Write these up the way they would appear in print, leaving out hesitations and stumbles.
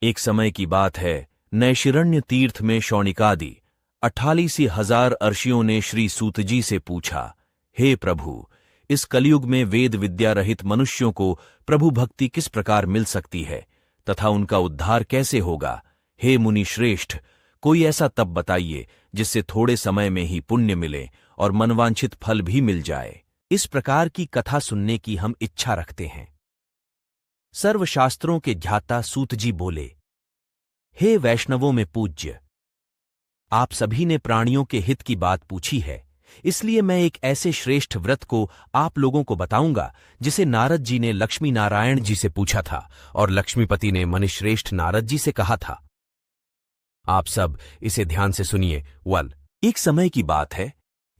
एक समय की बात है, नैशिरण्य तीर्थ में शौनिकादि 48,000 अर्षियों ने श्री सूतजी से पूछा, हे प्रभु, इस कलयुग में वेद विद्या रहित मनुष्यों को प्रभु भक्ति किस प्रकार मिल सकती है तथा उनका उद्धार कैसे होगा? हे मुनि श्रेष्ठ, कोई ऐसा तप बताइए जिससे थोड़े समय में ही पुण्य मिले और मनवांछित फल भी मिल जाए। इस प्रकार की कथा सुनने की हम इच्छा रखते हैं। सर्वशास्त्रों के ध्याता सूतजी बोले, हे वैष्णवों में पूज्य, आप सभी ने प्राणियों के हित की बात पूछी है, इसलिए मैं एक ऐसे श्रेष्ठ व्रत को आप लोगों को बताऊंगा जिसे नारद जी ने लक्ष्मी नारायण जी से पूछा था और लक्ष्मीपति ने मनुश्रेष्ठ नारद जी से कहा था। आप सब इसे ध्यान से सुनिए। एक समय की बात है,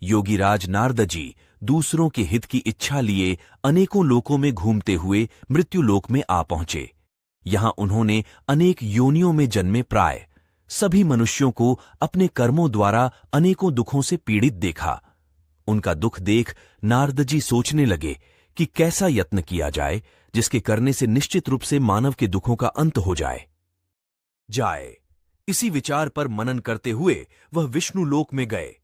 योगीराज नारद जी दूसरों के हित की इच्छा लिए अनेकों लोकों में घूमते हुए मृत्युलोक में आ पहुंचे। यहां उन्होंने अनेक योनियों में जन्मे प्राय सभी मनुष्यों को अपने कर्मों द्वारा अनेकों दुखों से पीड़ित देखा। उनका दुख देख नारद जी सोचने लगे कि कैसा यत्न किया जाए जिसके करने से निश्चित रूप से मानव के दुखों का अंत हो जाए। इसी विचार पर मनन करते हुए वह विष्णु लोक में गए।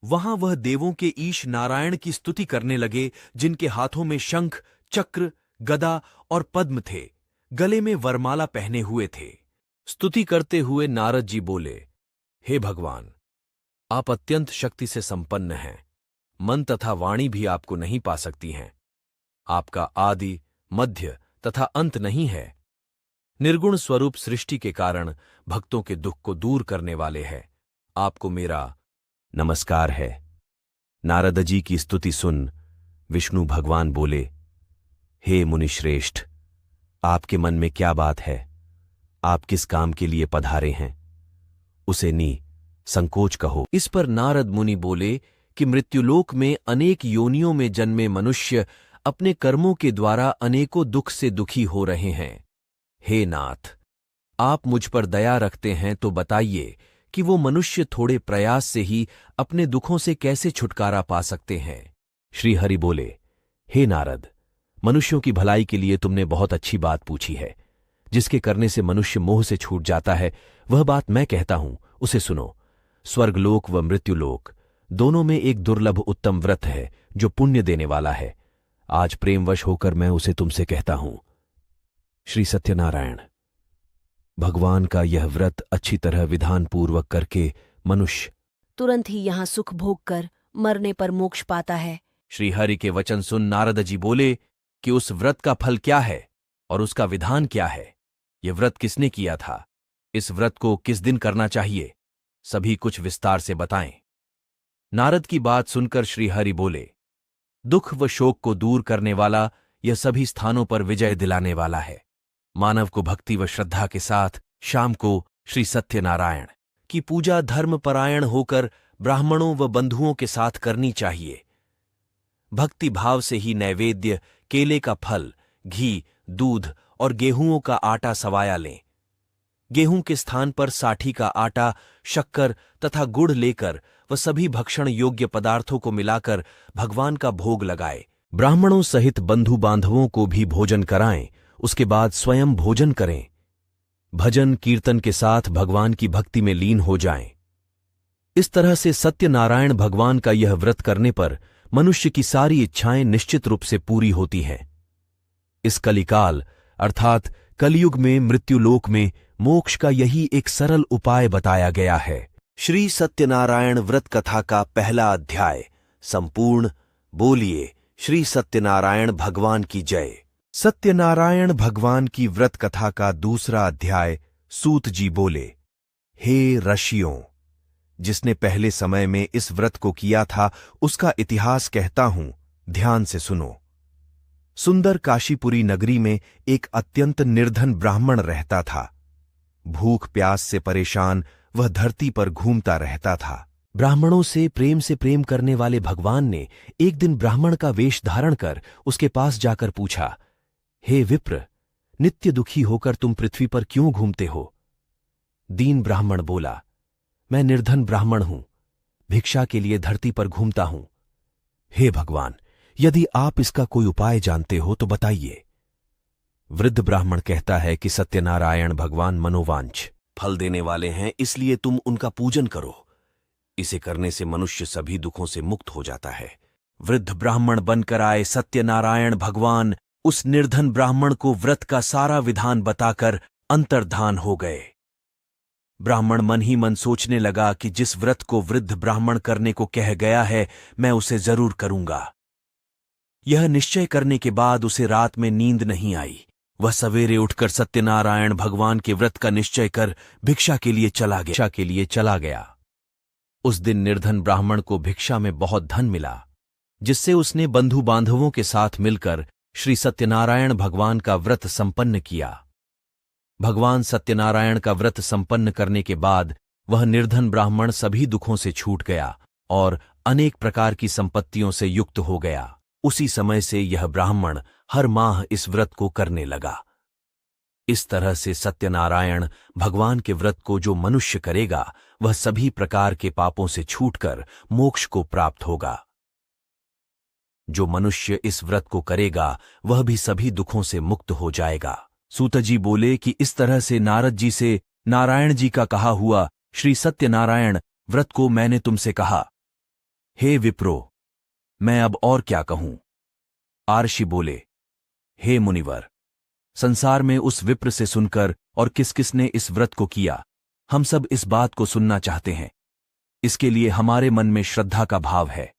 वहां वह देवों के ईश नारायण की स्तुति करने लगे, जिनके हाथों में शंख, चक्र, गदा और पद्म थे, गले में वरमाला पहने हुए थे। स्तुति करते हुए नारद जी बोले, हे भगवान, आप अत्यंत शक्ति से संपन्न हैं, मन तथा वाणी भी आपको नहीं पा सकती हैं। आपका आदि, मध्य तथा अंत नहीं है। निर्गुण स्वरूप सृष्टि के कारण भक्तों के दुख को दूर करने वाले हैं। आपको मेरा नमस्कार है। नारद जी की स्तुति सुन विष्णु भगवान बोले, हे मुनिश्रेष्ठ, आपके मन में क्या बात है? आप किस काम के लिए पधारे हैं? उसे संकोच कहो। इस पर नारद मुनि बोले कि मृत्युलोक में अनेक योनियों में जन्मे मनुष्य अपने कर्मों के द्वारा अनेकों दुख से दुखी हो रहे हैं। हे नाथ, आप मुझ पर दया रखते हैं तो बताइए कि वो मनुष्य थोड़े प्रयास से ही अपने दुखों से कैसे छुटकारा पा सकते हैं। श्री हरि बोले, हे नारद, मनुष्यों की भलाई के लिए तुमने बहुत अच्छी बात पूछी है। जिसके करने से मनुष्य मोह से छूट जाता है, वह बात मैं कहता हूं, उसे सुनो। स्वर्गलोक व मृत्युलोक दोनों में एक दुर्लभ उत्तम व्रत है जो पुण्य देने वाला है। आज प्रेमवश होकर मैं उसे तुमसे कहता हूं। श्री सत्यनारायण, भगवान का यह व्रत अच्छी तरह विधानपूर्वक करके मनुष्य तुरंत ही यहां सुख भोग कर मरने पर मोक्ष पाता है। श्री हरि के वचन सुन नारद जी बोले कि उस व्रत का फल क्या है और उसका विधान क्या है? यह व्रत किसने किया था? इस व्रत को किस दिन करना चाहिए? सभी कुछ विस्तार से बताएं। नारद की बात सुनकर श्री हरि बोले, दुख व शोक को दूर करने वाला, यह सभी स्थानों पर विजय दिलाने वाला है। मानव को भक्ति व श्रद्धा के साथ शाम को श्री सत्यनारायण की पूजा धर्मपरायण होकर ब्राह्मणों व बंधुओं के साथ करनी चाहिए। भक्ति भाव से ही नैवेद्य, केले का फल, घी, दूध और गेहूंों का आटा सवाया लें। गेहूं के स्थान पर साठी का आटा, शक्कर तथा गुड़ लेकर वह सभी भक्षण योग्य पदार्थों को मिलाकर भगवान का भोग लगाए। ब्राह्मणों सहित बंधु बांधवों को भी भोजन कराएं। उसके बाद स्वयं भोजन करें। भजन कीर्तन के साथ भगवान की भक्ति में लीन हो जाएं। इस तरह से सत्यनारायण भगवान का यह व्रत करने पर मनुष्य की सारी इच्छाएं निश्चित रूप से पूरी होती हैं। इस कलिकाल अर्थात कलयुग में मृत्युलोक में मोक्ष का यही एक सरल उपाय बताया गया है। श्री सत्यनारायण व्रत कथा का पहला अध्याय संपूर्ण। बोलिए श्री सत्यनारायण भगवान की जय। सत्यनारायण भगवान की व्रत कथा का दूसरा अध्याय। सूत जी बोले, हे ऋषियों, जिसने पहले समय में इस व्रत को किया था उसका इतिहास कहता हूं, ध्यान से सुनो। सुंदर काशीपुरी नगरी में एक अत्यंत निर्धन ब्राह्मण रहता था। भूख प्यास से परेशान वह धरती पर घूमता रहता था। ब्राह्मणों से प्रेम करने वाले भगवान ने एक दिन ब्राह्मण का वेश धारण कर उसके पास जाकर पूछा, हे विप्र, नित्य दुखी होकर तुम पृथ्वी पर क्यों घूमते हो? दीन ब्राह्मण बोला, मैं निर्धन ब्राह्मण हूं, भिक्षा के लिए धरती पर घूमता हूं। हे भगवान, यदि आप इसका कोई उपाय जानते हो तो बताइए। वृद्ध ब्राह्मण कहता है कि सत्यनारायण भगवान मनोवांछ फल देने वाले हैं, इसलिए तुम उनका पूजन करो। इसे करने से मनुष्य सभी दुखों से मुक्त हो जाता है। वृद्ध ब्राह्मण बनकर आए सत्यनारायण भगवान उस निर्धन ब्राह्मण को व्रत का सारा विधान बताकर अंतर्धान हो गए। ब्राह्मण मन ही मन सोचने लगा कि जिस व्रत को वृद्ध ब्राह्मण करने को कह गया है, मैं उसे जरूर करूंगा। यह निश्चय करने के बाद उसे रात में नींद नहीं आई। वह सवेरे उठकर सत्यनारायण भगवान के व्रत का निश्चय कर भिक्षा के लिए चला गया। उस दिन निर्धन ब्राह्मण को भिक्षा में बहुत धन मिला, जिससे उसने बंधु बांधवों के साथ मिलकर श्री सत्यनारायण भगवान का व्रत संपन्न किया। भगवान सत्यनारायण का व्रत संपन्न करने के बाद वह निर्धन ब्राह्मण सभी दुखों से छूट गया और अनेक प्रकार की संपत्तियों से युक्त हो गया। उसी समय से यह ब्राह्मण हर माह इस व्रत को करने लगा। इस तरह से सत्यनारायण भगवान के व्रत को जो मनुष्य करेगा, वह सभी प्रकार के पापों से छूटकर मोक्ष को प्राप्त होगा। जो मनुष्य इस व्रत को करेगा, वह भी सभी दुखों से मुक्त हो जाएगा। सूत जी बोले कि इस तरह से नारद जी से नारायण जी का कहा हुआ श्री सत्यनारायण व्रत को मैंने तुमसे कहा। हे विप्रो, मैं अब और क्या कहूं? आर्षि बोले, हे मुनिवर, संसार में उस विप्र से सुनकर और किस किसने इस व्रत को किया, हम सब इस बात को सुनना चाहते हैं। इसके लिए हमारे मन में श्रद्धा का भाव है।